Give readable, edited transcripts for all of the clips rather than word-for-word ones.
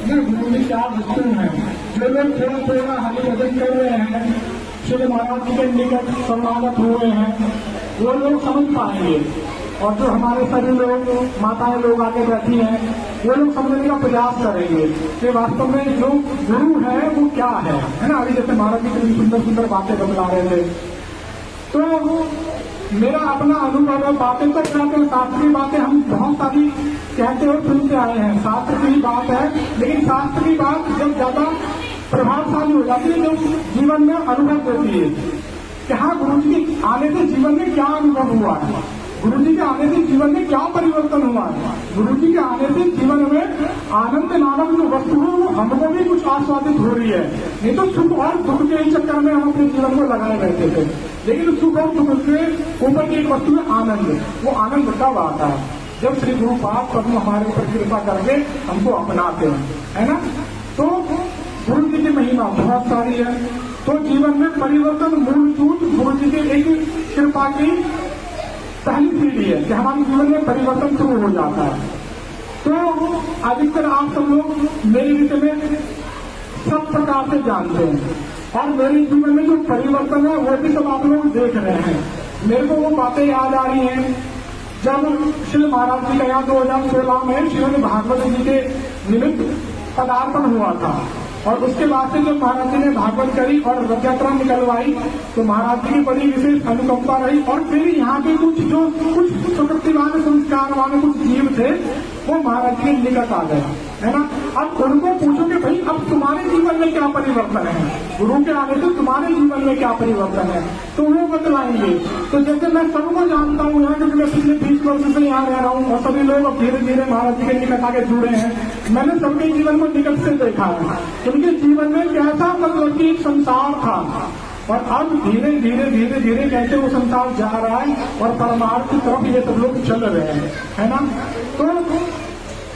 गुरु जी क्या वस्तु है। जो लोग थोड़ा थोड़ा हरि भजन कर रहे हैं, श्री महाराज जी के निकट समागत हुए हैं, वो लोग समझ पाएंगे। और जो हमारे सभी लोग माताएं लोग आगे बैठी हैं, वो लोग समझने का प्रयास करेंगे कि वास्तव में जो गुरु है वो क्या है ना। अभी जैसे महाराज जी कितनी सुंदर सुंदर बातें बतला रहे थे, तो मेरा अपना अनुभव है। बातें तो कहते हैं, शास्त्र की बातें हम बहुत सारी कहते और सुनते आए हैं, शास्त्र की बात है, लेकिन शास्त्र की बात जब ज्यादा प्रभावशाली हो जाती है, जो जीवन में अनुभव देती है कि हाँ गुरु जी के आने से जीवन में क्या अनुभव हुआ है, गुरु जी के आने से जीवन में क्या परिवर्तन हुआ है, गुरु जी के आने से जीवन में आनंद नामक जो वस्तु है वो हमको भी कुछ आस्वादित हो रही है। नहीं तो सुख और दुख के ही चक्कर में हम अपने जीवन को लगाए रहते थे, लेकिन सुख और दुख के ऊपर की एक वस्तु है आनंद। वो आनंद कब आता है? जब श्री गुरुपाद प्रभु हमारे ऊपर कृपा करके हमको अपनाते हैं, है ना। तो गुरु जी की महिमा बहुत सारी है। तो जीवन में परिवर्तन मूलभूत गुरु जी की एक कृपा की पहली सीढ़ी है कि हमारे जीवन में परिवर्तन शुरू हो जाता है। तो अधिकतर आप सब लोग मेरे विषय में सब प्रकार से जानते हैं, और मेरे जीवन में जो परिवर्तन है वो भी सब आप लोग देख रहे हैं। मेरे को वो बातें याद आ रही हैं जब श्री महाराज जी का यहाँ 2016 में श्रीमद् भागवत जी के निमित्त पदार्पण हुआ था, और उसके बाद से जब महाराज जी ने भागवत करी और रथ यात्रा निकलवाई, तो महाराज जी की बड़ी विशेष अनुकंपा रही। और फिर यहाँ के कुछ सुकृतिवान संस्कारवान कुछ जीव थे, वो महाराज जी के निकट आ गए, है ना। अब उनको पूछो कि भाई अब तुम्हारे जीवन में क्या परिवर्तन है, गुरु के आने से तुम्हारे जीवन में क्या परिवर्तन है, तो वो बतलाएंगे। तो जैसे मैं सबको जानता हूँ यहाँ, क्योंकि मैं पिछले 20 वर्ष से यहाँ रह रहा हूँ, और सभी लोग अब धीरे धीरे महाराज जी के निकट आके जुड़े हैं। मैंने सबके जीवन को निकट से देखा है, उनके जीवन में कैसा मतलब कि संसार था, और अब धीरे धीरे धीरे धीरे कैसे वो संसार जा रहा है, और परमार्थ की तरफ ये सब लोग चल रहे हैं, है ना। तो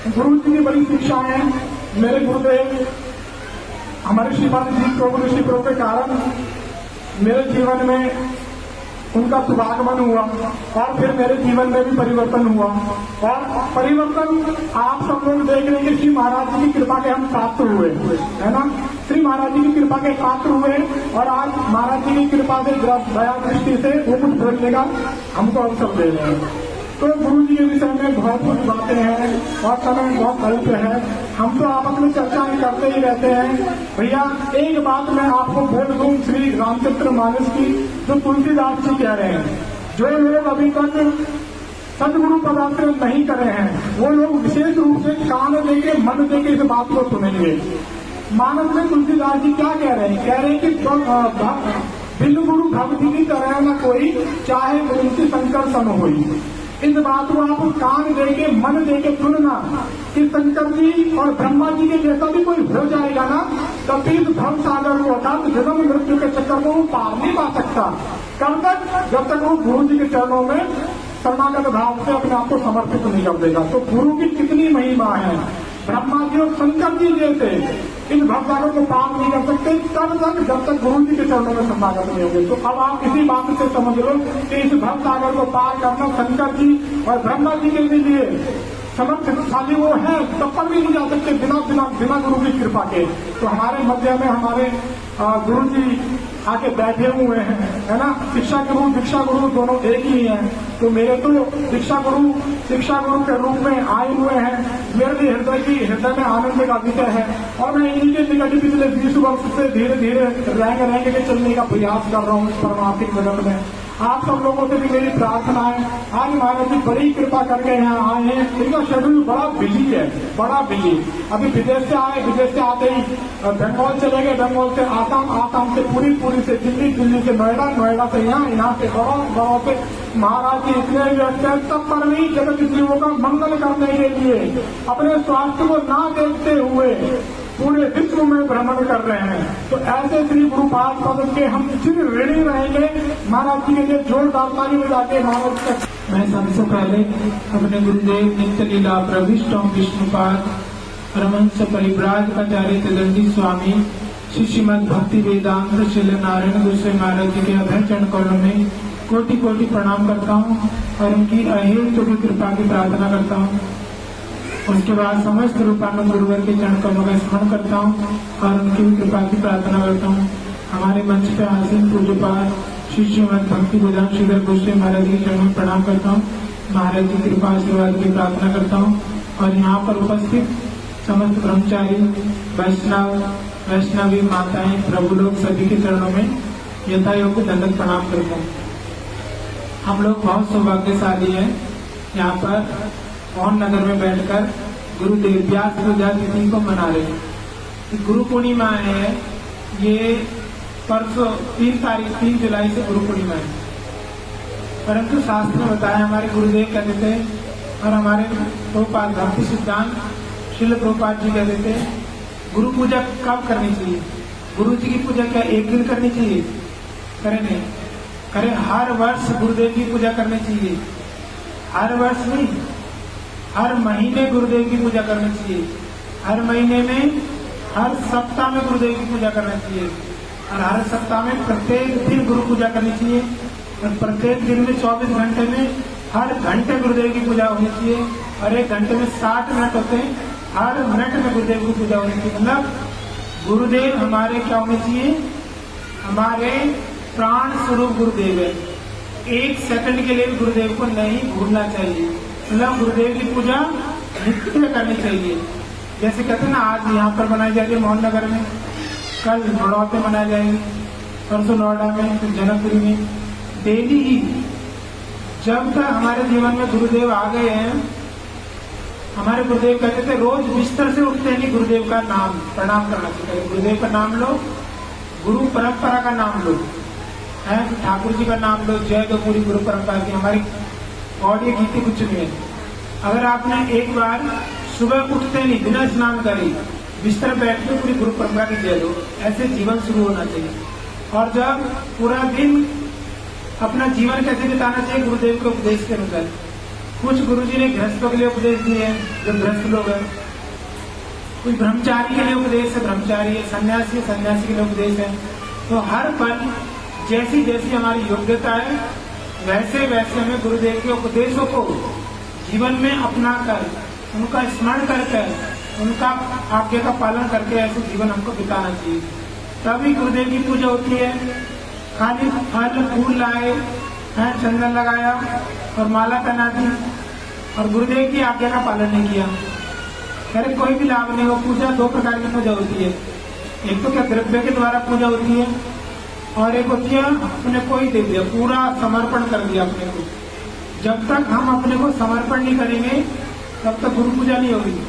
गुरु जी की बड़ी शिक्षा है। मेरे गुरुदेव हमारे श्रीपाद जी प्रभु ऋषि प्रभु के कारण मेरे जीवन में उनका शुभागमन हुआ, और फिर मेरे जीवन में भी परिवर्तन हुआ। और परिवर्तन आप सब लोग देख रहे हैं कि श्री महाराज जी की कृपा के हम पात्र हुए, है ना। श्री महाराज जी की कृपा के पात्र हुए, और आज महाराज जी की कृपा से दया दृष्टि से वो कुछ बोलने का हमको अवसर दे रहे हैं। तो गुरु जी के विषय में बहुत कुछ बातें हैं, और समय बहुत अल्प है, हम तो आपस में चर्चाएं करते ही रहते हैं। भैया एक बात मैं आपको बोल दूं श्री रामचरित्र मानस की, जो तुलसीदास जी कह रहे हैं, जो लोग अभी तक सदगुरु पदार्पण नहीं करे हैं, वो लोग विशेष रूप से कान देके मन देके इस बात को सुनेंगे। मानस में तुलसीदास जी क्या कह रहे हैं? कह रहे हैं कि बिन गुरु भक्ति की तरह न कोई, चाहे मुंशी शंकर सम होई। इस बात को आप कान देके मन देके सुनना कि शंकर जी और ब्रह्मा जी के जैसा भी कोई हो जाएगा ना, तब भी इस भव सागर को अर्थात जन्म मृत्यु के चक्कर को वो पार नहीं पा सकता। कब तक? जब तक वो गुरु जी के चरणों में शरणागत भाव से अपने आप को समर्पित नहीं कर देगा। तो गुरु की कितनी महिमा है। ब्रह्मा जी और शंकर जी जैसे इन भवसागर को पार नहीं कर सकते तब तक जब तक गुरु जी के चरणों में शरणागत नहीं होंगे। तो अब आप इसी बात से समझ लो कि इस भवसागर को पार करना शंकर जी और ब्रह्मा जी के लिए समर्थशाली वो है, तब पर भी नहीं जा सकते बिना गुरु की कृपा के। तो हमारे मध्य में हमारे गुरु जी आके बैठे हुए हैं, है ना। शिक्षा गुरु दीक्षा गुरु दोनों एक ही हैं। तो मेरे तो शिक्षा गुरु के रूप में आए हुए हैं। मेरे लिए हृदय में आनंद का विषय है, और मैं इन्हीं के निकट पिछले 20 वर्ष से धीरे धीरे रंग के चलने का प्रयास कर रहा हूँ इस परमार्थिक जगत में। आप सब लोगों से भी मेरी प्रार्थना है, आज महाराज जी बड़ी कृपा करके यहाँ आए हैं। इनका शेड्यूल बड़ा बिजी है, बड़ा बिजी। अभी विदेश से आए, विदेश से आते ही बंगाल चले गए, बंगाल से आसाम से पूरी से दिल्ली से नोएडा से यहाँ से बड़ों से महाराज जी इतने व्यस्त हैं, तब पर भी जगत जीवों का मंगल करने के लिए अपने स्वास्थ्य को ना देखते हुए पूरे विश्व में भ्रमण कर रहे हैं। तो ऐसे श्री गुरुपाद पद के हम चिर ऋणी रहेंगे। महाराज जी के लिए जोरदार ताली बजाके महाराज तक। मैं सबसे पहले अपने गुरुदेव नित्य लीला प्रविष्ट विष्णुपाद रमंस परिव्राज आचार्य त्रिदंडी स्वामी श्री श्रीमद भक्ति वेदांत श्री नारायण गोस्वामी महाराज जी के अभय चरण कमलों में कोटि कोटि प्रणाम करता हूँ, और उनकी अहेतु की कृपा की प्रार्थना करता हूँ। उसके बाद समस्त रूपानंद गुरुवर के चरण कमलों का स्मरण करता हूँ और उनकी भी कृपा की प्रार्थना करता हूँ। हमारे मंच पे आसीन पूज्यपाद श्री श्रीमद भक्ति वेदांत श्रीधर गोस्वामी महाराज के चरणों में प्रणाम करता हूँ। महाराज की कृपा आशीर्वाद की प्रार्थना करता हूँ और यहाँ पर उपस्थित समस्त ब्रह्मचारी वैष्णवी माताएं प्रभु लोग सभी के चरणों में यथा योग्य दंडक प्रणाम करता हूँ। हम लोग बहुत सौभाग्यशाली हैं यहाँ पर मोहन नगर में बैठकर गुरुदेव व्यास पूजा तिथि को मना रहे हैं। गुरु पूर्णिमा है, ये परसों 3 जुलाई से गुरु पूर्णिमा है। परंतु शास्त्र में बताया, हमारे गुरुदेव कहते थे और हमारे प्रभुपाद भक्ति सिद्धांत श्रील प्रभुपाद जी कहते थे, गुरु पूजा कब करनी चाहिए? गुरु जी की पूजा क्या एक दिन करनी चाहिए? करे नहीं, करे हर वर्ष गुरुदेव की पूजा करनी चाहिए। हर वर्ष नहीं, हर महीने गुरुदेव की पूजा करनी चाहिए। हर महीने में, हर सप्ताह में गुरुदेव की पूजा करना चाहिए और हर सप्ताह में प्रत्येक दिन गुरु पूजा करनी चाहिए और प्रत्येक दिन में 24 घंटे में हर घंटे गुरुदेव की पूजा होनी चाहिए और 1 घंटे में 60 मिनट होते हैं, हर मिनट में गुरुदेव की पूजा होनी चाहिए। मतलब गुरुदेव हमारे क्या होने चाहिए? हमारे प्राण स्वरूप गुरुदेव है। 1 सेकंड के लिए भी गुरुदेव को नहीं भूलना चाहिए। मतलब गुरुदेव की पूजा नित्य करनी चाहिए। जैसे कहते हैं ना, आज यहाँ पर मनाई जा रही है मोहन नगर में, कल नोएडा पे मनाई जाएगी, परसों नोएडा में, फिर जनकपुरी में। डेली ही जब तक हमारे जीवन में गुरुदेव आ गए हैं, हमारे गुरुदेव कहते थे रोज बिस्तर से उठते नहीं गुरुदेव का नाम प्रणाम करना चाहिए। गुरुदेव का नाम लो, गुरु परंपरा का नाम लो, है ठाकुर जी का नाम लो, जय तो पूरी गुरु परंपरा की। हमारी बॉडी गीती कुछ नहीं है। अगर आपने एक बार सुबह उठते नहीं बिना स्नान करे बिस्तर बैठ के पूरी गुरु परंपरा की जय लो, ऐसे जीवन शुरू होना चाहिए। और जब पूरा दिन अपना जीवन कैसे बिताना चाहिए गुरुदेव के उपदेश के अनुसार। कुछ गुरुजी ने गृहस्थों के लिए उपदेश दिए हैं, जो गृहस्थ लोग हैं। कुछ ब्रह्मचारी के लिए उपदेश है, ब्रह्मचारी है, सन्यासी के लिए उपदेश है। तो हर पल जैसी जैसी हमारी योग्यता है, वैसे वैसे हमें गुरुदेव के उपदेशों को जीवन में अपना कर, उनका स्मरण करके, उनका आज्ञा का पालन करके ऐसे जीवन हमको बिताना चाहिए। तभी गुरुदेव की पूजा होती है। खाली फल फूल लाए हैं, चंदन लगाया और माला पहना दी और गुरुदेव की आज्ञा का पालन नहीं किया, अरे कोई भी लाभ नहीं हो। पूजा 2 प्रकार की पूजा होती है। एक तो क्या द्रव्य के द्वारा पूजा होती है और एक होती है अपने को ही दे दिया, पूरा समर्पण कर दिया अपने को। जब तक हम अपने को समर्पण नहीं करेंगे तब तक गुरु पूजा नहीं होगी।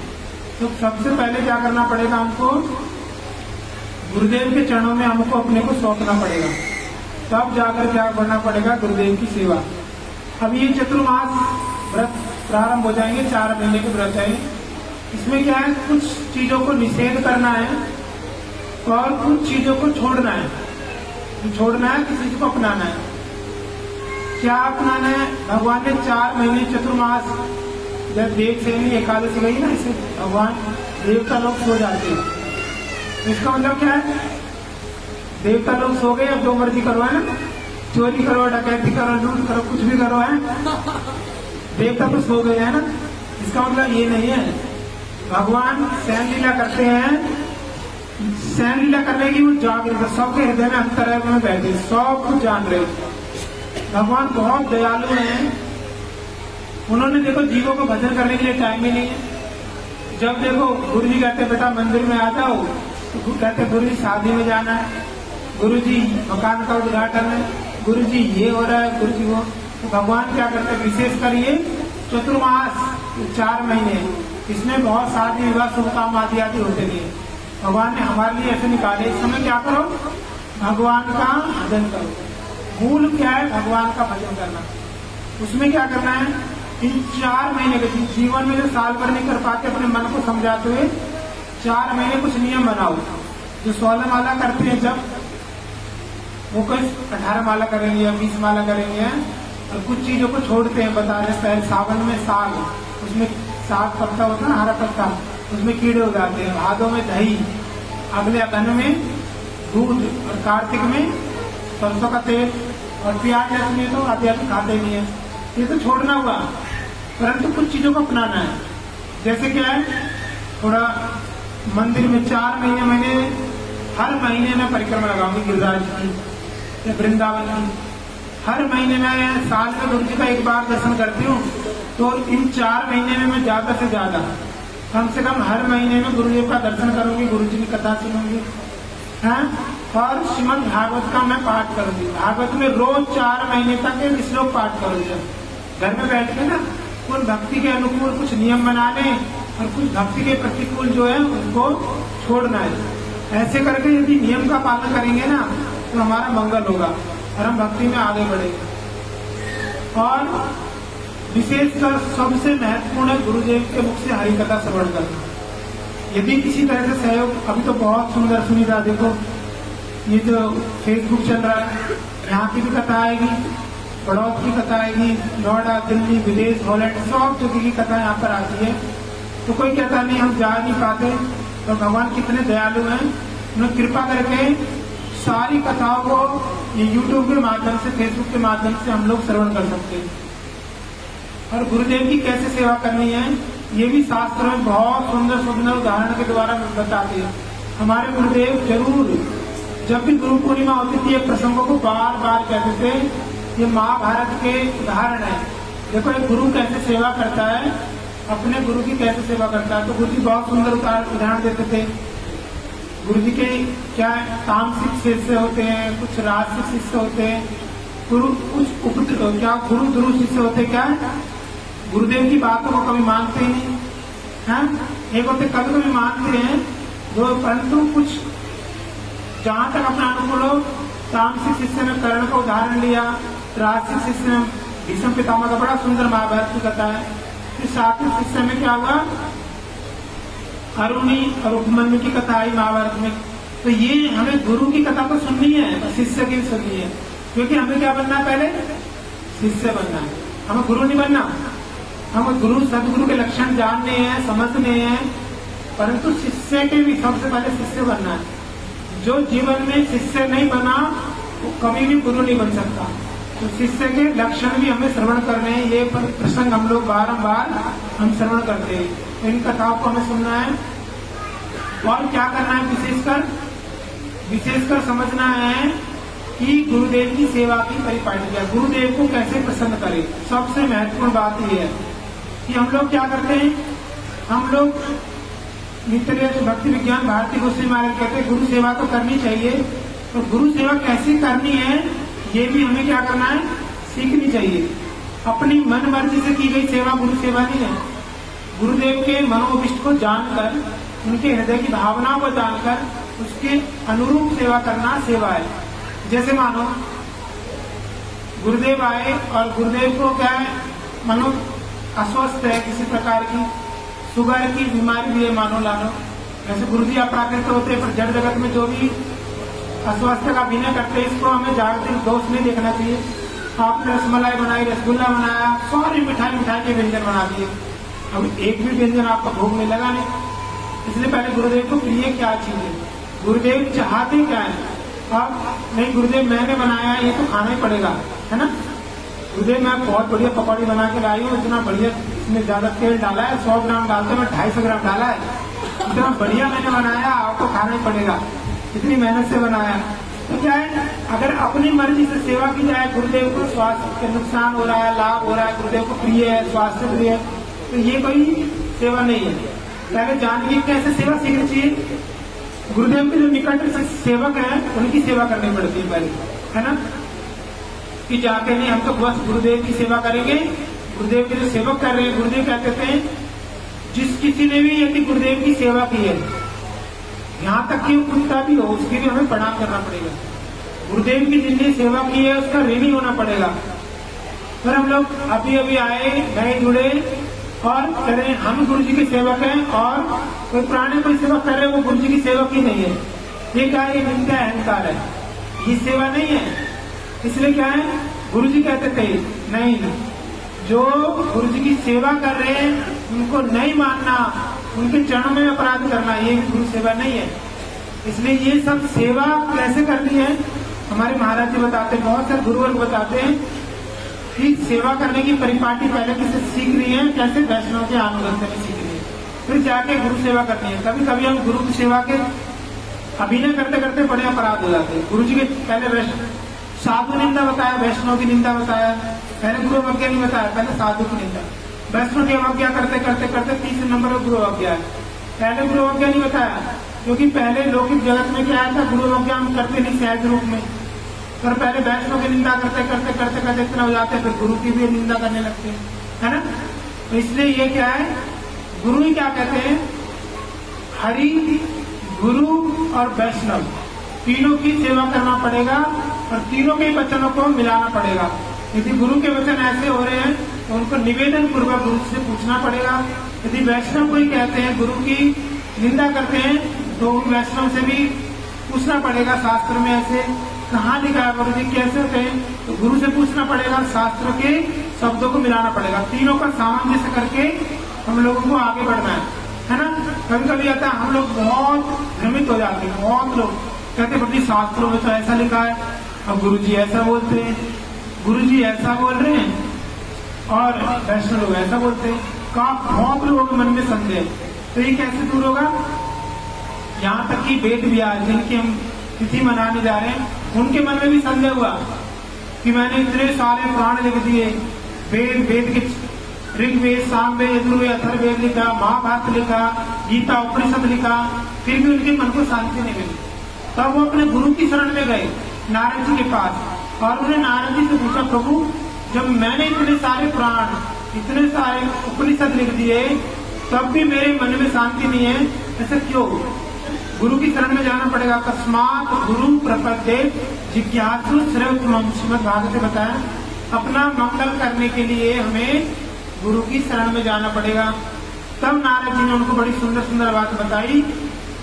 तो सबसे पहले क्या करना पड़ेगा हमको? गुरुदेव के चरणों में हमको अपने को सौंपना पड़ेगा, तब जाकर क्या करना पड़ेगा? गुरुदेव की सेवा। अब ये चतुर्मास व्रत प्रारंभ हो जाएंगे, 4 महीने के व्रत है। इसमें क्या है? कुछ चीजों को निषेध करना है और कुछ चीजों को छोड़ना है। छोड़ना है, किसी चीज को अपनाना है। क्या अपनाना है? भगवान ने 4 महीने चतुर्मास, जब देव सेनी एकादशी गई ना, इसे भगवान देवता लोग सो जाते हैं। इसका मतलब क्या है? देवता लोग सो गए, अब जो मर्जी करो, है ना, चोरी करो, डकैती करो, लूट करो, कुछ भी करो, है देवता तो सो गए, है ना। इसका मतलब ये नहीं है भगवान सैन लीला करते हैं। सैन लीला करने की वो जाग रहे, सबके हृदय में अंतर में बैठे, सब कुछ जान रहे। भगवान बहुत दयालु हैं। उन्होंने देखो जीवों को भजन करने के लिए टाइम ही नहीं है। जब देखो गुरु जी कहते बेटा मंदिर में आ जाओ, तो कहते गुरु जी शादी में जाना है, गुरु जी मकान का उद्घाटन है, गुरु जी ये हो रहा है, गुरु जी वो। तो भगवान क्या करते हैं? विशेष कर ये चतुर्मास 4 महीने, इसमें बहुत शादी विवाह शुभ काम आदि होते नहीं। भगवान ने हमारे लिए ऐसे निकाले। इस समय क्या करो? भगवान का भजन करो। मूल क्या है? भगवान का भजन करना। उसमें क्या करना है? इन 4 महीने के जीवन में जो साल भर नहीं कर पाते, अपने मन को समझाते हुए 4 महीने कुछ नियम बनाओ। जो 16 माला करते हैं, जब वो कोई 18 माला करेंगे या 20 माला करेंगे, और कुछ चीजों को छोड़ते हैं। बता रहे हैं सावन में साग, उसमें साग पत्ता होता है, हरा पत्ता, उसमें कीड़े हो जाते हैं। भादों में दही, अगले अगन में दूध, और कार्तिक में सरसों का तेल और प्याज ऐसे तो आते खाते नहीं है। ये तो छोड़ना हुआ, परंतु कुछ चीजों को अपनाना है। जैसे क्या है, थोड़ा मंदिर में 4 महीने मैंने हर महीने में परिक्रमा लगाऊंगी गिरिराज की या वृंदावन की। हर महीने में साल में गुरु जी का एक बार दर्शन करती हूँ, तो इन 4 महीने में मैं ज्यादा से ज्यादा कम से कम हर महीने में गुरुदेव का दर्शन करूंगी, गुरु जी की कथा सुनूंगी, हैं, और श्रीमद् भागवत का मैं पाठ करूंगी। भागवत में रोज 4 महीने तक एक श्लोक पाठ करूंगी। घर में बैठ के ना उन भक्ति के अनुकूल कुछ नियम बना लें और कुछ भक्ति के प्रतिकूल जो है उनको छोड़ना है। ऐसे करके यदि नियम का पालन करेंगे ना तो हमारा मंगल होगा और हम भक्ति में आगे बढ़ेंगे। और विशेषकर सबसे महत्वपूर्ण है गुरुदेव के मुख से हरि कथा श्रवण करना। यदि किसी तरह से सहयोग, अभी तो बहुत सुंदर सुनिधा, देखो ये जो फेसबुक चल रहा है, यहाँ की भी कथा आएगी, बड़ौद की कथा आएगी, नोएडा, दिल्ली, विदेश, हॉलैंड, सब जगह की कथा यहाँ पर आती है। तो कोई कहता नहीं हम जा नहीं पाते, तो भगवान कितने दयालु हैं, उन्हें कृपा करके सारी कथाओं को ये यूट्यूब के माध्यम से, फेसबुक के माध्यम से हम लोग श्रवण कर सकते हैं। और गुरुदेव की कैसे सेवा करनी है ये भी शास्त्रों में बहुत सुंदर सुंदर उदाहरण के द्वारा बताते हैं। हमारे गुरुदेव जरूर जब भी गुरु पूर्णिमा होती थी, ये प्रसंगों को बार बार कहते थे, ये महाभारत के उदाहरण है। देखो एक गुरु कैसे सेवा करता है, अपने गुरु की कैसे सेवा करता है। तो गुरु जी बहुत सुंदर उदाहरण देते थे। गुरु जी के क्या तामसिक शिष्य होते हैं, कुछ राजसिक शिष्य होते हैं, गुरु कुछ क्या गुरु गुरु शिष्य होते क्या, गुरुदेव की बातों को कभी मानते ही नहीं है। एक होते कभी कभी मानते हैं जो, परंतु कुछ जहां तक अपना अनुकूल हो, तामसिक शिष्य ने कर्ण का उदाहरण लिया, राजसिक शिष्य ने भीष्म पितामह का बड़ा सुंदर महाभारत की कथा है। फिर सात्विक शिष्य में क्या हुआ, अरुणी और उपमन्यु की कथा आई महाभारत में। तो ये हमें गुरु की कथा तो सुननी है, शिष्य की सुननी है, क्योंकि हमें क्या बनना है, पहले शिष्य बनना है, हमें गुरु नहीं बनना। हमें गुरु सदगुरु के लक्षण जानने हैं, समझने हैं, परंतु शिष्य के भी सबसे पहले शिष्य बनना है। जो जीवन में शिष्य नहीं बना वो कभी भी गुरु नहीं बन सकता। तो शिष्य के लक्षण भी हमें श्रवण करने हैं। ये प्रसंग हम लोग बारंबार हम श्रवण करते हैं, तो इन कथाओं को हमें सुनना है। और क्या करना है, विशेषकर समझना है कि गुरुदेव की सेवा की परिपाटी क्या, गुरुदेव को कैसे प्रसन्न करें। सबसे महत्वपूर्ण बात यह है कि हम लोग क्या करते हैं, हम लोग नित्य भक्ति विज्ञान भारती गोस्वामी महाराज कहते हैं गुरु सेवा तो करनी चाहिए, तो गुरु सेवा कैसे करनी है ये भी हमें क्या करना है, सीखनी चाहिए। अपनी मन मर्जी से की गई सेवा गुरु सेवा नहीं है। गुरुदेव के मनोभिष्ट को जानकर, उनके हृदय की भावनाओं को जानकर उसके अनुरूप सेवा करना सेवा है। जैसे मानो गुरुदेव आए और गुरुदेव को क्या है, मानो अस्वस्थ है, किसी प्रकार की शुगर की बीमारी भी है, मानो लानो, वैसे गुरु जी अपराकृत होते हैं, पर जड़ जगत में जो भी अस्वस्थ का अभिनय करते हैं, इसको हमें जागतिक दोष नहीं देखना चाहिए। आपने रसमलाई बनाई, रसगुल्ला बनाया, सारी मिठाई के व्यंजन बना दिए, अब एक भी व्यंजन आपका भोग में लगा नहीं। इसलिए पहले गुरुदेव को प्रिय क्या चीज है, गुरुदेव चाहते क्या है। अब नहीं गुरुदेव मैंने बनाया है, ये तो खाना ही पड़ेगा, है ना। गुरुदेव मैं बहुत बढ़िया पकौड़ी बना के लाई हूँ, इतना बढ़िया, इसमें ज्यादा तेल डाला है, 100 ग्राम डालते मैं 250 ग्राम डाला है, इतना बढ़िया मैंने बनाया, आपको खाना ही पड़ेगा, इतनी मेहनत से बनाया। तो क्या है, अगर अपनी मर्जी से सेवा की जाए, गुरुदेव को स्वास्थ्य के नुकसान हो रहा है, लाभ हो रहा है, गुरुदेव को प्रिय है, स्वास्थ्य प्रिय है, तो ये कोई सेवा नहीं है। पहले जानिए कैसे सेवा सीखनी चाहिए। गुरुदेव के जो निकट से सेवक हैं उनकी सेवा करनी पड़ती है पहले, है ना, कि जाके नहीं हम तो बस गुरुदेव की सेवा करेंगे। गुरुदेव के जो सेवक कर रहे हैं, गुरुदेव क्या कहते हैं, जिस किसी ने भी यदि गुरुदेव की सेवा की है, यहाँ तक कि कुत्ता भी हो, उसके लिए हमें प्रणाम करना पड़ेगा। गुरुदेव की जिसने सेवा की है उसका ऋणी होना पड़ेगा। फिर हम लोग अभी अभी आए, नए जुड़े और करें हम गुरु जी के सेवक हैं, और कोई पुराने कोई सेवक कर रहे हैं वो गुरु जी की सेवक ही नहीं है, ये क्या है, ये निंदा अहंकार है, ये सेवा नहीं है। इसलिए क्या है, गुरु जी कहते थे नहीं, जो गुरु जी की सेवा कर रहे हैं उनको नहीं मानना, उनके चरणों में अपराध करना, ये गुरु सेवा नहीं है। इसलिए ये सब सेवा कैसे करनी है हमारे महाराज जी बताते हैं, बहुत सारे गुरुवर्ग बताते हैं कि सेवा करने की परिपाटी पहले किसे सीख रही है, कैसे वैष्णव के अनुगत्य में सीख रही है। फिर जाके गुरु सेवा करनी है। कभी कभी हम गुरु की सेवा के अभिनय करते करते बड़े अपराध हो जाते हैं। गुरु जी के पहले साधु निंदा बताया, वैष्णव की निंदा बताया, पहले गुरु अवज्ञा नहीं बताया, पहले साधु की निंदा। वैष्णव की अवज्ञा करते करते करते तीसरे नंबर पर गुरु अवज्ञा है। पहले गुरु अवज्ञा नहीं बताया, क्योंकि पहले लौकिक जगत में क्या था, गुरु अवज्ञा हम करते नहीं सहज रूप में, पर पहले वैष्णव की निंदा करते करते करते करते इतना हो जाते हैं, फिर गुरु की भी निंदा करने लगते हैं, है ना। तो इसलिए ये क्या है, गुरु ही क्या कहते हैं, हरि, गुरु और वैष्णव तीनों की सेवा करना पड़ेगा और तीनों के वचनों को मिलाना पड़ेगा। यदि गुरु के वचन ऐसे हो रहे हैं तो उनको निवेदन पूर्वक गुरु से पूछना पड़ेगा। यदि वैष्णव को ही कहते हैं, गुरु की निंदा करते हैं, तो उन वैष्णव से भी पूछना पड़ेगा, शास्त्र में ऐसे कहाँ लिखा है गुरु जी कैसे होते हैं, तो गुरु से पूछना पड़ेगा, शास्त्र के शब्दों को मिलाना पड़ेगा। तीनों का सामंजस्य करके हम लोगों को आगे बढ़ना है ना। कभी कभी आता है हम लोग बहुत भ्रमित हो जाते हैं, बहुत लोग कहते हैं शास्त्रों में तो ऐसा लिखा है, अब गुरु जी ऐसा बोलते हैं, गुरु जी ऐसा बोल रहे हैं और वैष्णव लोग ऐसा बोलते हैं। बहुत लोगों के मन में संदेह, तो ये कैसे दूर होगा। यहाँ तक कि वेद व्यास जिनकी हम तिथि मनाने जा रहे हैं, उनके मन में भी संदेह हुआ कि मैंने इतने सारे पुराण लिख दिए, वेद के ऋग्वेद, सामवेद, यजुर्वेद, अथर्ववेद लिखा, महाभारत लिखा, गीता उपनिषद लिखा, फिर भी उनके मन को शांति नहीं मिली। तब वो अपने गुरु की शरण में गए, नारद जी के पास, और उन्हें नारद जी से पूछा, प्रभु जब मैंने इतने सारे पुराण, इतने सारे उपनिषद लिख दिए, तब भी मेरे मन में शांति नहीं है, ऐसा क्यों। गुरु की शरण में जाना पड़ेगा। तस्मात् गुरु प्रपद्ये जिज्ञासु श्रेयोत्तमम्, श्रीमद् भागवत में बताया, अपना मंगल करने के लिए हमें गुरु की शरण में जाना पड़ेगा। तब नारद जी ने उनको बड़ी सुंदर सुंदर बात बताई।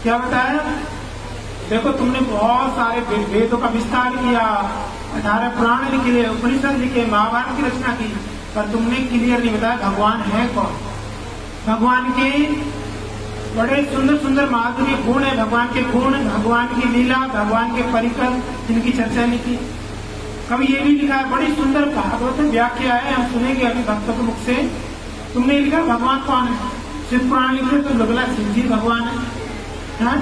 क्या बताया, देखो तुमने बहुत सारे वेदों का विस्तार किया, 18 पुराण लिखे, उपनिषद लिखे, महाभारत की रचना की, पर तुमने क्लियर नहीं बताया भगवान है कौन। भगवान के बड़े सुंदर सुंदर माधुर्य गुण है, भगवान के गुण, भगवान की लीला, भगवान के परिकर, जिनकी चर्चा नहीं की। कभी ये भी लिखा है, बड़ी सुंदर भागवत व्याख्या है, हम सुनेंगे अभी भक्तों के मुख से। तुमने लिखा भगवान कौन है, शिव पुराण लिखे तो लगला शिव जी भगवान है,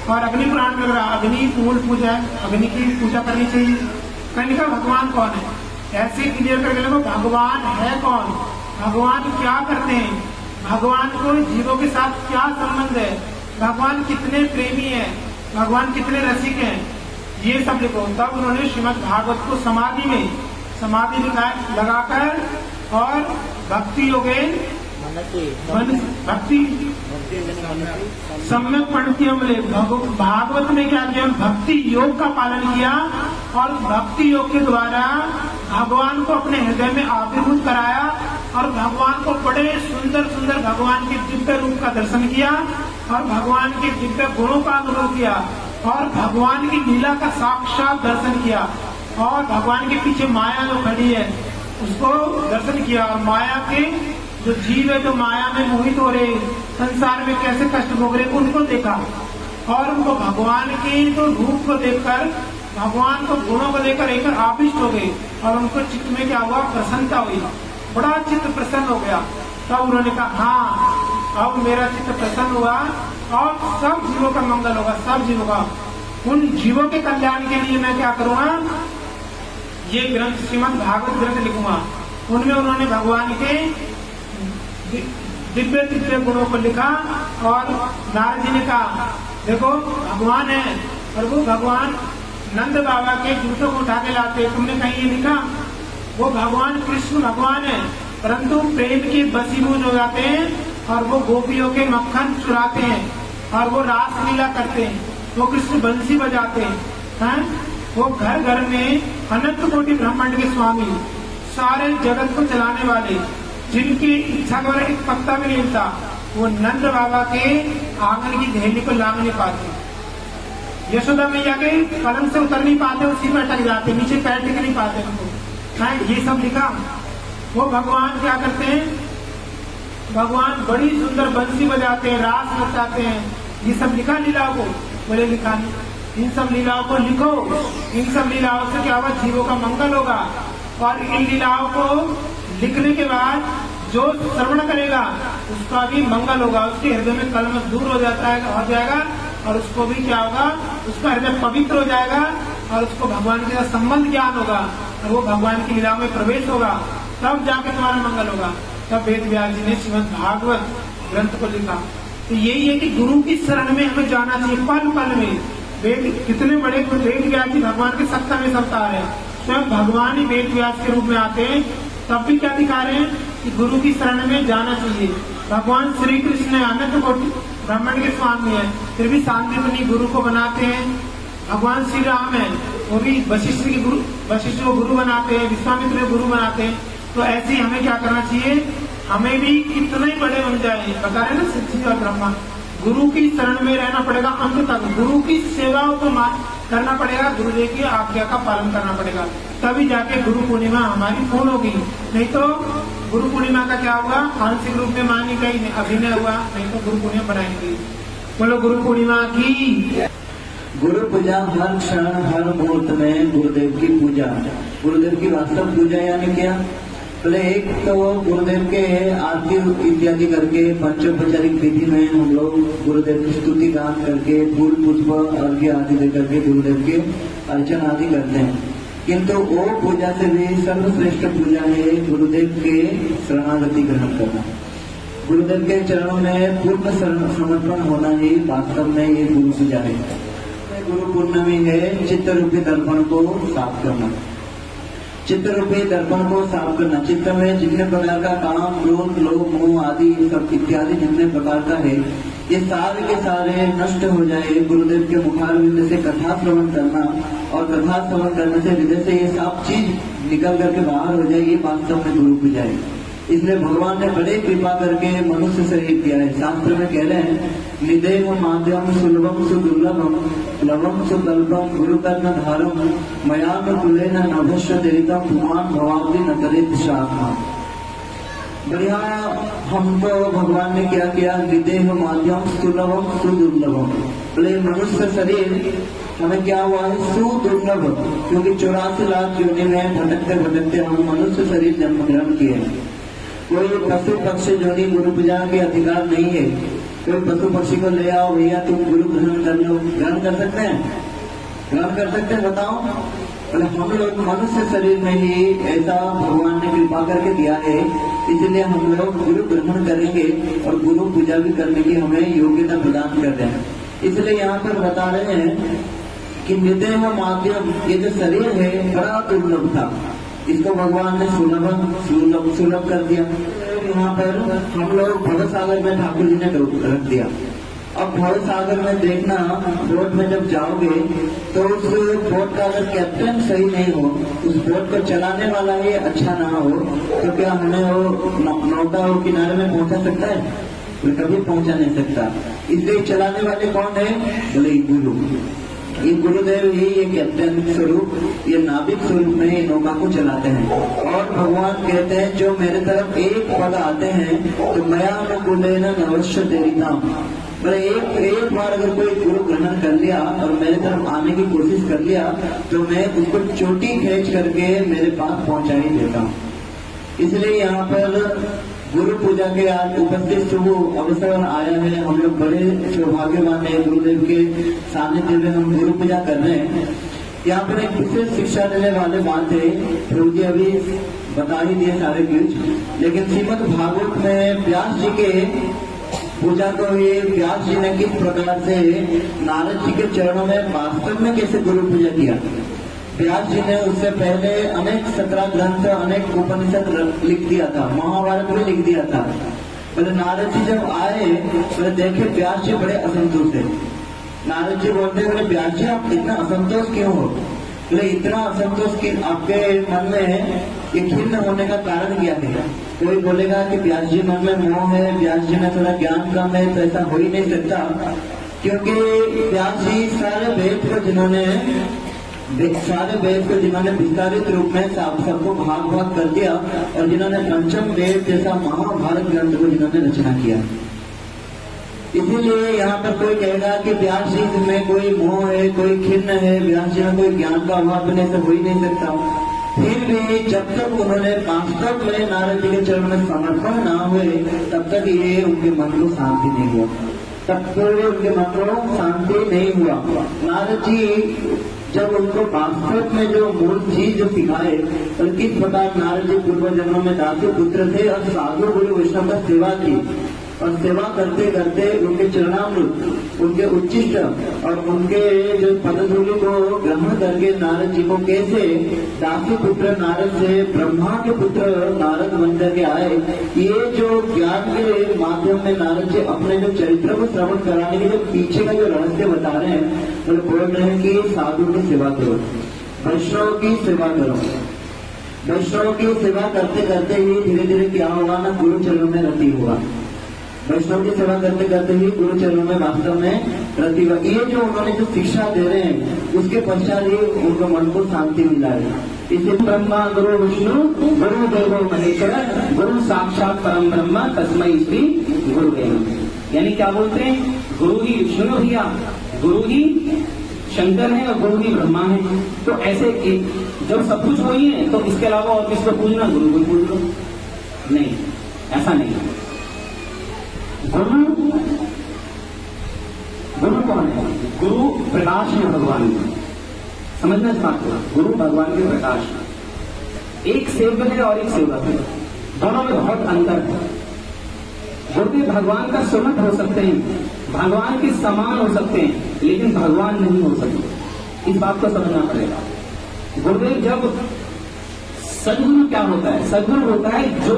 और अग्नि पुराण में लग रहा अग्नि मूल पूजा है, अग्नि की पूजा करनी चाहिए। कहीं लिखा भगवान कौन है, ऐसे क्लियर करके लगो भगवान है कौन, भगवान क्या करते हैं, भगवान को जीवों के साथ क्या संबंध है, भगवान कितने प्रेमी है, भगवान कितने रसिक हैं, ये सब लिखो। तब उन्होंने श्रीमद् भागवत को समाधि लगाकर और भक्ति योगेन भक्ति सम्यक पढ़ती हमले भागवत में क्या किया, भक्ति योग का पालन किया और भक्ति योग के द्वारा भगवान को अपने हृदय में आविर्भूत कराया और भगवान को बड़े सुंदर सुंदर भगवान के दिव्य रूप का दर्शन किया और भगवान के दिव्य गुणों का अनुभव किया और भगवान की लीला का साक्षात दर्शन किया और भगवान के पीछे माया जो खड़ी है उसको दर्शन किया और माया के जो जीव है जो माया में मोहित हो रहे, संसार में कैसे कष्ट भोग रहे, उनको देखा और उनको भगवान के जो रूप को देखकर, भगवान को गुणों को देखकर एक आविष्ट हो गए और उनको चित्त में क्या हुआ, प्रसन्नता हुई, बड़ा चित्त प्रसन्न हो गया। तब उन्होंने कहा हाँ अब मेरा चित्त प्रसन्न हुआ और सब जीवों का मंगल होगा, सब जीवों का, उन जीवों के कल्याण के लिए मैं क्या करूँगा, ये ग्रंथ श्रीमद् भागवत ग्रंथ लिखूंगा। उनमें उन्होंने भगवान के दिव्य दिव्य गुणों को लिखा और नारद जी ने कहा देखो भगवान है और वो भगवान नंद बाबा के जूतों को उठा के लाते, तुमने कहीं ये लिखा, वो भगवान कृष्ण भगवान है परंतु प्रेम के बसीभूत हो जाते हैं और वो गोपियों के मक्खन चुराते हैं और वो रास लीला करते हैं, वो कृष्ण बंसी बजाते हैं, वो घर घर में अनंत कोटि ब्रह्मांड के स्वामी, सारे जगत को चलाने वाले, जिनकी इच्छा द्वारा एक पत्ता भी नहीं मिलता, वो नंद बाबा के आंगन की दहली को लांग नहीं पाते, यशोदा मैया के पलंग से उतर नहीं पाते, उसी में अटक जाते, नीचे पैर टिक नहीं पाते उनको। ये सब लिखा। वो भगवान क्या करते हैं, भगवान बड़ी सुंदर बंसी बजाते हैं, रास नचाते हैं, ये सब लिखा लीलाओं को, बोले लिखा नहीं, इन सब लीलाओं को लिखो, इन सब लीलाओं से क्या होगा, जीवों का मंगल होगा और इन लीलाओं को लिखने के बाद जो श्रवण करेगा उसका भी मंगल होगा, उसके हृदय में कलमश दूर हो जाएगा और उसको भी क्या होगा, उसका हृदय पवित्र हो जाएगा और उसको भगवान के साथ संबंध ज्ञान होगा और वो भगवान की लीला में प्रवेश होगा, तब जाके तुम्हारा मंगल होगा। तब वेद व्यास जी ने श्रीमद् भागवत ग्रंथ को लिखा। तो यही है कि गुरु की शरण में हमें जाना चाहिए पल पल में। वेद कितने बड़े वेद व्यास जी भगवान के सप्तम अवतार है, स्वयं भगवान ही वेद व्यास के रूप में आते हैं, तब भी क्या दिखा रहे हैं कि गुरु की शरण में जाना चाहिए। भगवान श्री कृष्ण है, अनंत कोटि ब्राह्मण के स्वामी है, फिर भी सांदीपनि गुरु को बनाते हैं। भगवान श्री राम है, वो भी वशिष्ठ को गुरु बनाते हैं, विश्वामित्र को गुरु बनाते हैं। तो ऐसे ही हमें क्या करना चाहिए, हमें भी कितने ही बड़े बन जाए, बता रहे ना शिक्षित और ब्रह्मा, गुरु की शरण में रहना पड़ेगा अंत तक, गुरु की सेवा को करना पड़ेगा, गुरुदेव की आज्ञा का पालन करना पड़ेगा, तभी जाके गुरु पूर्णिमा हमारी पूर्ण होगी। नहीं तो गुरु पूर्णिमा का क्या होगा, आंशिक रूप में मानी गई, अभिनय हुआ, नहीं तो गुरु पूर्णिमा बनाएंगे। बोलो गुरु पूर्णिमा की। गुरु पूजा हर क्षण हर मुहूर्त में गुरुदेव की पूजा, गुरुदेव की वास्तव पूजा यानी क्या, पहले एक तो गुरुदेव के आरती इत्यादि करके पंचोपचारिक विधि में हम लोग गुरुदेव की स्तुति गान करके फूल पुष्प अर्घ्य आदि दे करके गुरुदेव के अर्चन आदि करते हैं। किंतु वो पूजा से भी सर्वश्रेष्ठ पूजा है गुरुदेव के शरणागति ग्रहण करना, गुरुदेव के चरणों में पूर्ण समर्पण होना ही वास्तव में ये गुरु पूजा है। गुरु पूर्णिमा है चित्त रूपी दर्पण को साफ करना, चित्त रूपी दर्पण को साफ करना। चित्त में जितने प्रकार का काम क्रोध लोभ मोह आदि सब इत्यादि जितने प्रकार का है, ये सारे के सारे नष्ट हो जाए। गुरुदेव के मुखारविंद से कथा श्रवण करना और कथा श्रवण करने से हृदय से ये सब चीज निकल करके बाहर हो जाए, ये वास्तव में गुरु पूजा है। इसलिए भगवान ने बड़े कृपा करके मनुष्य शरीर दिया है। शास्त्र में कह रहे हैं निदेह माध्यम सुलभम सुदुर्लभम लवम सुकल्पम गुरु कर्ण धारम मयाम कुलेन नभश्य देरितम भुमान भवाब्दि न करेत शाखा। बढ़िया, हमको भगवान ने क्या किया, निदेह माध्यम सुलभम सुदुर्लभम, बोले मनुष्य शरीर हमें क्या हुआ है, सुदुर्लभ, क्योंकि 84 लाख योनि में भटकते भटकते हम मनुष्य शरीर जन्म ग्रहण किए। कोई पशु पक्षी जोनी गुरु पूजा के अधिकार नहीं है। कोई पशु पक्षी को ले आओ, भैया तुम गुरु ग्रहण कर लो, ग्रहण कर सकते हैं, ग्रहण कर सकते हैं, बताओ। बोले हम लोग मनुष्य शरीर में ही ऐसा भगवान ने कृपा करके दिया है, इसलिए हम लोग गुरु ग्रहण करेंगे और गुरु पूजा भी करने की हमें योग्यता प्रदान कर रहे हैं। इसलिए यहाँ पर बता रहे हैं कि निदेह माध्यम, ये जो शरीर है बड़ा दुर्लभ था, इसको भगवान ने सुलभ कर दिया। यहाँ पर हम लोग भव सागर में ठाकुर जी ने रख दिया। अब भव सागर में देखना, बोट में जब जाओगे तो उस बोट का अगर कैप्टन सही नहीं हो, उस बोट को चलाने वाला ही अच्छा ना हो, तो क्या हमें वो नौका वो किनारे में पहुंचा सकता है? वो कभी पहुंचा नहीं सकता। इसलिए चलाने वाले कौन है? बोले गुरु। ये गुरुदेव ही ये कैप्टन स्वरूप, ये नाविक स्वरूप में ये नौका को चलाते हैं। और भगवान कहते हैं जो मेरे तरफ एक पद आते हैं तो मया अनुकूलेन अवश्य देरिताम। एक बार अगर कोई गुरु ग्रहण कर लिया और मेरे तरफ आने की कोशिश कर लिया तो मैं उसको चोटी खींच करके मेरे पास पहुंचा ही देता हूँ। इसलिए यहाँ पर गुरु पूजा के आज उपस्थित शुभ अवसर आया है। हम लोग बड़े सौभाग्यवान है, गुरुदेव के सानिध्य में हम गुरु पूजा कर रहे हैं। यहाँ पर एक विशेष शिक्षा देने वाले बात है, प्रभु जी अभी बता ही दिए सारे कुछ, लेकिन श्रीमद् भागवत में व्यास जी के पूजा को ये व्यास जी ने किस प्रकार से नारद जी के चरणों में वास्तव में कैसे गुरु पूजा किया। व्यास जी ने उससे पहले अनेक 17 ग्रंथ, अनेक उपनिषद लिख दिया था, महाभारत भी लिख दिया था। बोले नारद जी जब आए तो देखे व्यास जी बड़े असंतुष्ट थे। नारद जी बोलते बोले व्यास जी आप इतना असंतोष क्यों हो? बोले इतना असंतोष कि आपके मन में ये खिन्न होने का कारण क्या है? कोई बोलेगा कि व्यास जी मन में मोह है, व्यास जी में थोड़ा ज्ञान कम है, तो ऐसा हो ही नहीं सकता, क्योंकि व्यास जी सारे वेद को जिन्होंने विस्तारित रूप में सबको भाग भाग कर दिया और जिन्होंने पंचम वेद जैसा महाभारत ग्रंथ को जिन्होंने रचना किया। इसीलिए यहाँ पर कोई कहेगा कि व्यास जी में कोई मोह है, कोई खिन्न है, व्यास जी में कोई ज्ञान का अभाव बने, तो हो ही नहीं सकता। फिर भी जब तक उन्होंने वास्तव में नारद जी के चरण में समर्पण ना हुए तब तक ये उनके मन को शांति नहीं हुआ, तब तक उनके मन को शांति नहीं हुआ। नारद जी जब उनको वास्तव में जो मूल चीज जो सिखाए और किस प्रकार नारद जी पूर्व जन्मों में दासु पुत्र थे और साधु गुरु वैष्णव का सेवा की और सेवा करते करते उनके चरणामृत, उनके उच्चिष्ट और उनके जो पदधूलि को ग्रहण करके नारद जी को कैसे दासी पुत्र नारद से ब्रह्मा के पुत्र नारद बन करके आए, ये जो ज्ञान के माध्यम में नारद जी अपने जो चरित्र को श्रवण कराने के जो पीछे का जो रहस्य बता रहे हैं, तो बोल रहे हैं कि साधु की सेवा करो, वैष्णव की सेवा करो। वैष्णव की सेवा करते करते ही धीरे धीरे क्या होगा ना, गुरु चरणों में रति होगा। वैष्णव की सेवा करते करते ही गुरु चरणों में वास्तव में रति होगा। ये जो उन्होंने जो शिक्षा दे रहे हैं उसके पश्चात ही उनको मन को शांति मिला है। इसे ब्रह्मा गुरु विष्णु गुरु देवो महेश्वर गुरु साक्षात परम ब्रह्म तस्मै श्री गुरुदेव। यानी क्या बोलते हैं, गुरु ही विष्णु भैया, गुरु ही शंकर है और गुरु ही ब्रह्मा है। तो ऐसे जब सब कुछ वही है तो इसके अलावा और किसको पूजना, गुरु को पूज लो। नहीं, ऐसा नहीं। गुरु गुरु कौन है? गुरु प्रकाश है भगवान में, समझना इस बात को। गुरु भगवान के प्रकाश है। एक सेवक है और एक सेवक है, दोनों में बहुत अंतर है। गुरुदेव भगवान का सुमत हो सकते हैं, भगवान के समान हो सकते हैं, लेकिन भगवान नहीं हो सकते। इस बात को समझना पड़ेगा। गुरुदेव जब सदगुरु क्या होता है? सदगुरु होता है जो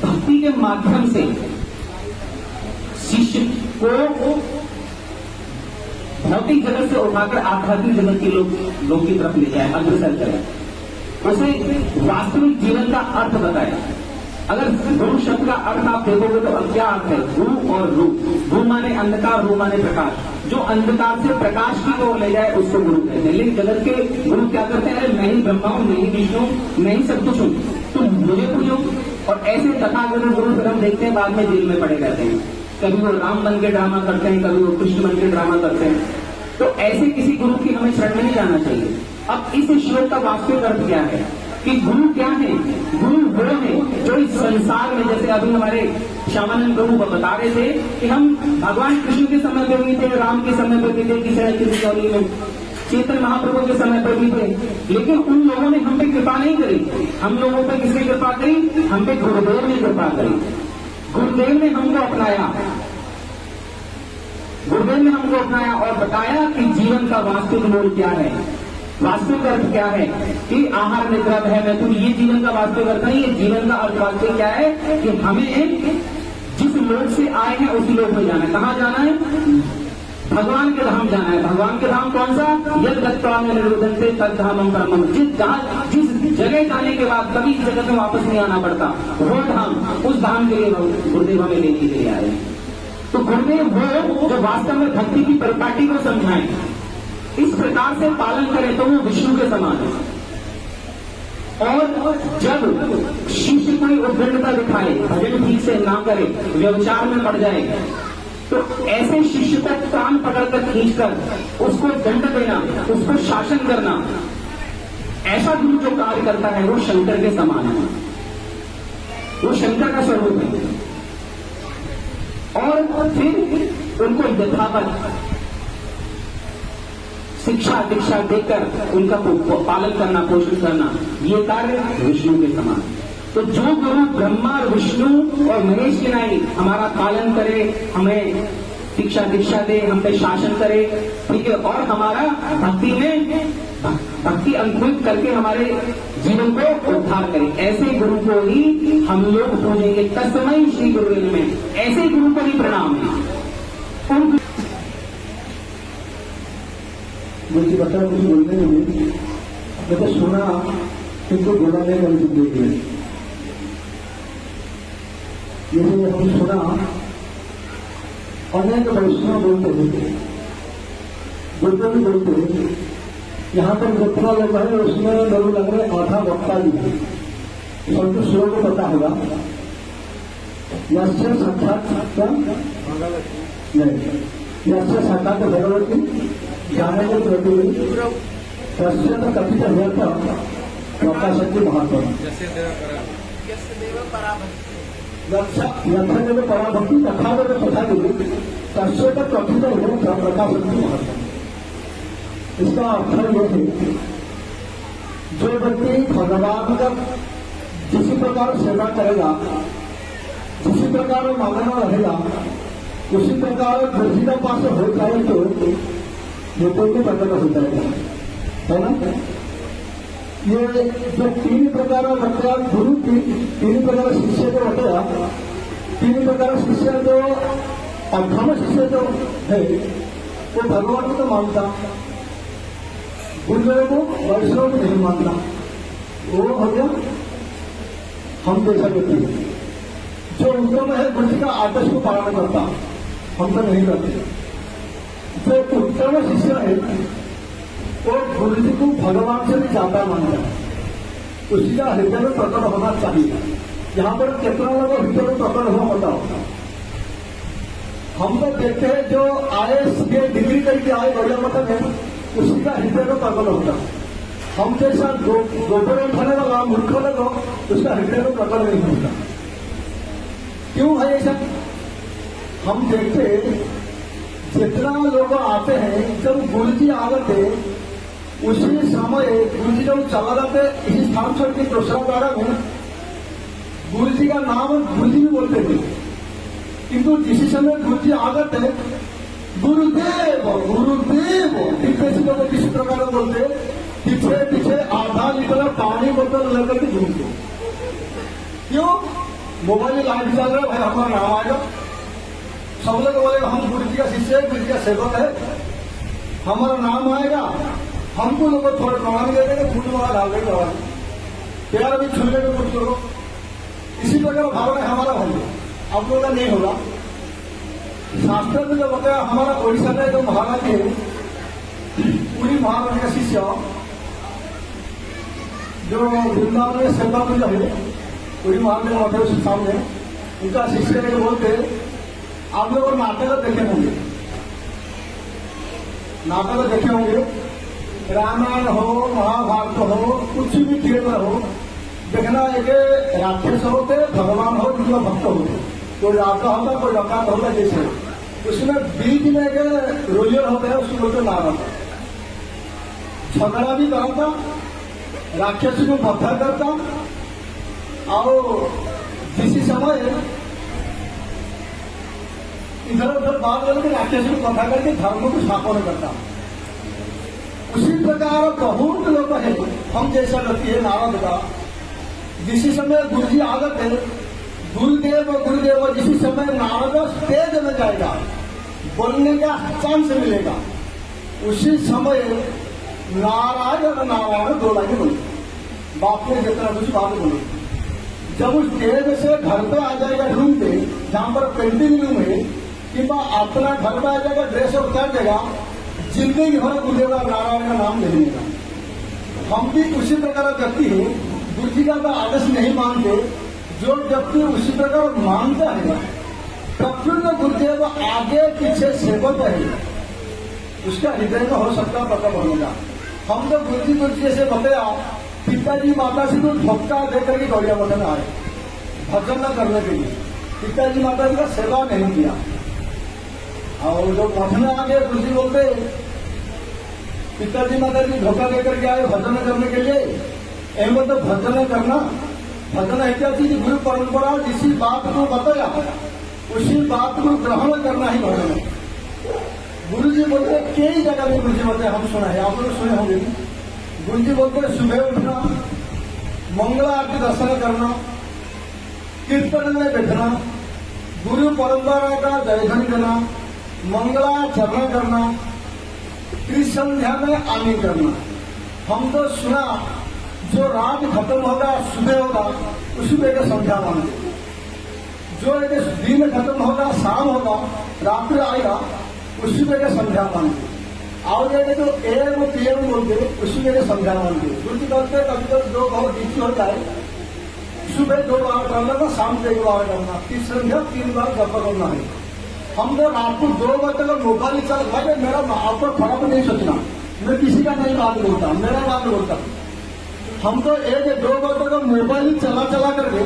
भक्ति के माध्यम से शिष्य को भौतिक जगत से उठाकर आध्यात्मिक जगत के लोग की तरफ ले जाए, अग्रसर करे, उसे वास्तविक जीवन का अर्थ बताए। अगर गुरु शब्द का अर्थ आप देखोगे तो अब क्या अर्थ है? गुरु और रू। गुरु माने अंधकार, रू माने प्रकाश। जो अंधकार से प्रकाश की ओर ले जाए उसको गुरु कहते हैं। लेकिन जगत के गुरु क्या करते हैं? मैं ही ब्रह्मा हूं, मैं ही विष्णु, मैं ही सब कुछ हूं, तुम मुझे पूजो। और ऐसे तथागत गुरु फिर हम देखते हैं बाद में जेल में पड़े रहते हैं। कभी वो राम बन के ड्रामा करते हैं, कभी वो कृष्ण बन के ड्रामा करते हैं। तो ऐसे किसी गुरु की हमें शरण में नहीं जाना चाहिए। अब इस श्लोक का वास्तविक अर्थ क्या है कि गुरु क्या है? गुरु वो है जो इस संसार में, जैसे अभी हमारे श्यामानंद प्रभु बता रहे थे कि हम भगवान कृष्ण के समय पर भी थे, राम के समय पर भी थे, किसी चौली में चेतन महाप्रभु के समय पर भी थे, लेकिन उन लोगों ने हम पे कृपा नहीं करी। हम लोगों पर किसने कृपा करी? हम पे गुरुदेव ने कृपा करी। गुरुदेव ने हमको अपनाया, गुरुदेव ने हमको अपनाया और बताया कि जीवन का वास्तविक मूल क्या है, वास्तविक अर्थ क्या है। कि आहार निद्रा है मैं तुम, ये जीवन का वास्तविक अर्थ नहीं है। जीवन का अर्थ वास्तविक क्या है कि हमें जिस लोक से आए हैं उसी लोक में जाना है। कहाँ जाना है? भगवान के धाम जाना है। भगवान के धाम कौन सा? यद गत्वा में निर्वृद्धन्ते तद धामम परमम। जिस जगह जाने के बाद कभी इस जगह में वापस नहीं आना पड़ता, वो धाम, उस धाम के लिए गुरुदेव हमें लेने के लिए आए। तो गुरुदेव वो जो वास्तव में भक्ति की परिपाटी को समझाएं, इस प्रकार से पालन करें तो वो विष्णु के समान है। और जब शिष्य कोई उद्दंडता दिखाए, भजन ठीक से ना करे, व्यवचार में पड़ जाए, तो ऐसे शिष्य को कान पकड़कर खींचकर उसको दंड देना, उसको शासन करना, ऐसा गुरु जो कार्य करता है वो शंकर के समान है, वो शंकर का स्वरूप है। और फिर उनको यथावत शिक्षा दीक्षा देकर उनका पालन करना, पोषण करना, ये कार्य विष्णु के समान। तो जो गुरु ब्रह्मा और विष्णु और महेश के नाई हमारा पालन करे, हमें शिक्षा दीक्षा दे, हम पे शासन करे, ठीक है, और हमारा भक्ति में भक्ति अंकुरित करके हमारे जीवन को उद्धार करे, ऐसे गुरु को ही हम लोग पूजेंगे। तस्मै श्री गुरुदेव में ऐसे गुरु को ही प्रणाम है। मुझे बता कुछ बोलने में मैं तो सुना किंतु बुलाने का भी देखिए, ये हम सुना अनेक वैष्णव बोलते थे, बोलते भी बोलते यहाँ पर जितना लोग है उसमें लोग लग रहे आधा वक्ता भी है। सबको श्लोक को पता होगा, यस्य साक्षात नहीं, यस्य साक्षात भगवती जाने को प्रति तस्य तो कथित व्यर्थ प्रकाशाची महात्मा यथादेव पराभक्ती तथादेव तथादेव तस्व कथित प्रकाशाची महात्मा। इसका अर्थ यह है जो व्यक्ति भगवान का जिस प्रकार सेवा करेगा, जिस प्रकार मांगना रहेगा, उसी प्रकार गुरु का पास हो जाए तो लोगों को प्रकट हो जाएगा, है ना। ये जो तीन प्रकार बताया गुरु, तीन प्रकार शिष्य को बताया, तीन प्रकार शिष्य जो अधम शिष्य जो है वो भगवान को तो मानता, गुरुदेव को वैष्णव को नहीं मानता, वो हो गया हम जैसा व्यक्ति। जो उत्तम है गुरु जी का आदर्श को पालन करता, हम तो नहीं करते। जो उत्तम शिष्य है वो गुरु जी को भगवान से भी ज्यादा मानता है, उसी का हृदय में प्रकट होना चाहिए। यहाँ पर कितना लोग हृदय में प्रकट हुआ बताओ। हम तो देखते हैं जो IAS के डिग्री करके आए बढ़िया मतलब है, उसी का हृदय में प्रकट होता। हम जैसा गोबर उठाने वाला मूर्ख लगा उसका हृदय में प्रकट नहीं होता। क्यों है ऐसा? हम देखते जितना लोग आते हैं, जब गुरु जी आ गए उसी समय गुरु जी जब चला जाते इसी स्थान छोड़ के दूसरा द्वारा में गुरु जी का नाम गुरु जी भी बोलते थे, किंतु जिस समय गुरु जी आ गए गुरुदेव गुरुदेव किसी लोग किसी प्रकार बोलते, पीछे पीछे आधा लीटर पानी बोतल लेकर के घूमते। क्यों? मोबाइल लाइट चल रहा है, भाई हमारा नाम आएगा, सब लोग बोलेगा हम गुरु जी का शिष्य है, गुरु जी का सेवक है, हमारा नाम आएगा, हमको लोग थोड़े प्रणाम दे देंगे, फूल वहां डाल देंगे, प्यार भी छूने को कुछ करो। इसी प्रकार भावना हमारा होगा, आप लोगों का नहीं होगा। शास्त्र में जो बताया हमारा ओडिशा में जो महाराज है, पूरी महाराज का शिष्य जो वृंदावन में सेवा पूजा है, पूरी महाराज का मठ है सामने, उनका शिष्य ने बोलते आप लोग नाटक देखे होंगे, नाटक देखे होंगे, रामायण हो महाभारत हो कुछ भी थिएटर हो, देखना है कि राक्षस होते भगवान हो जिनका भक्त होते, कोई राजा होता कोई डकात होता, जैसे उसमें बीच में एक रोलियर होता है, उसको बोलते नारद, झगड़ा भी करता, राक्षस को बद्धा करता, और किसी समय इधर उधर बात करके राक्षस को बद्धा करके धर्म को स्थापना करता। उसी प्रकार बहुत लोग है हम जैसा व्यक्ति है नारद का, जिस समय गुरु जी आगत है, गुरुदेव जिस समय नारद स्टेज में जाएगा, बोलने का चांस मिलेगा, उसी समय नारायण नारायण दो लाइन बोले, बाप ने जितना कुछ बात बोले। जब उस स्टेज से घर पे आ जाएगा रूम पे, जहां पर पेंटिंग रूम है, कि अपना घर पे आ जाएगा, ड्रेस और उतार देगा, जिंदगी भर गुरुदेव नारायण का नाम ले लेगा। हम भी उसी प्रकार व्यक्ति है, गुरु जी का तो आदर्श नहीं मानते, जो व्यक्ति उसी प्रकार मानता है प्रफुल्ल गुरुदेव आगे पीछे सेवक है, उसका हृदय में हो सकता प्रकट होगा। हम तो गुरु जी जैसे बताया, पिताजी माता से तो धक्का देकर के गौरिया मठ में आए भजन न करने के लिए, पिताजी माता जी का सेवा नहीं किया, और जो मठ में आ गए गुरु जी बोलते पिताजी माता जी धोखा देकर के आए भजन करने के लिए, एवं तो भजन करना, भजन ऐसा चीज गुरु परंपरा जिसी बात को बताया उसी बात को ग्रहण करना ही भजन है। गुरु जी बोलते कई जगह में गुरु जी बोलते हम सुना है, आप लोग सुने होंगे। गुरु जी बोलते सुबह उठना, मंगला आरती दर्शन करना, कीर्तन में बैठना, गुरु परंपरा का जयघन करना, मंगलाचरण करना, त्रिसंध्या में आनी करना। हम तो सुना जो रात खत्म होगा सुबह होगा उसमें एक संध्या मानते, जो एक दिन खत्म होगा शाम होगा रात्रि आएगा उसमें एक संध्या मानते, और एक जो AM PM बोलते उसमें एक संध्या मानते। गुरु जी कहते कभी कभी दो बहुत बीच हो जाए, सुबह 2 बार करना, शाम को 1 बार करना, संध्या 3 बार जप करना है। हम तो रात को 2 बजे तक मोबाइल चल भाई, मेरा आप पर खराब नहीं सोचना, मैं किसी का नहीं बात बोलता, मेरा बात बोलता। हम तो 1-2 बजे तक मोबाइल ही चला करके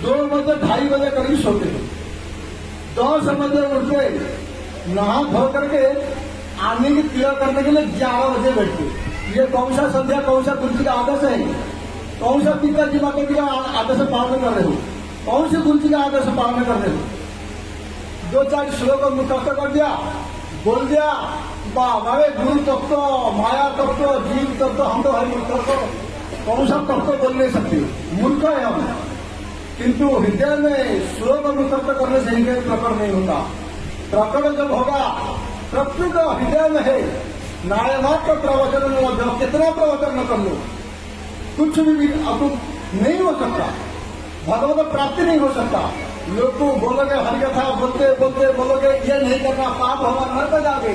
2 बजे 2:30 बजे करीब सोते थे। 10 बजे उठ के नहा धो करके आने की क्रिया करने के लिए 11 बजे बैठते। ये कौन सा संध्या, कौन सा तुलसी का आदर्श है? कौन सा पिता जी माता जी का आदर्श पालन कर रहे हो? कौन सी तुलसी का आदर्श पालन कर रहे हो? 2-4 श्लोक मुखस्त कर दिया, बोल दिया, बाबा गुरु तत्व, माया तत्व, जीव तत्व, हम तो है मूर्ख तत्व। कौन सा तत्व बोल नहीं सकते, मूर्ख है हम। किंतु हृदय में श्लोक मुखस्त करने से ही प्रकट नहीं होता। प्रकट जब होगा, प्रकृत हृदय में है। नायमात्र प्रवचन में कितना प्रवचन न कर लो, कुछ भी अब नहीं हो सकता, भगवत प्राप्ति नहीं हो सकता। लोग को बोलोगे हरिकथा बोलते बोलते बोलोगे ये नहीं करना, पाप होगा, नरक जाओगे।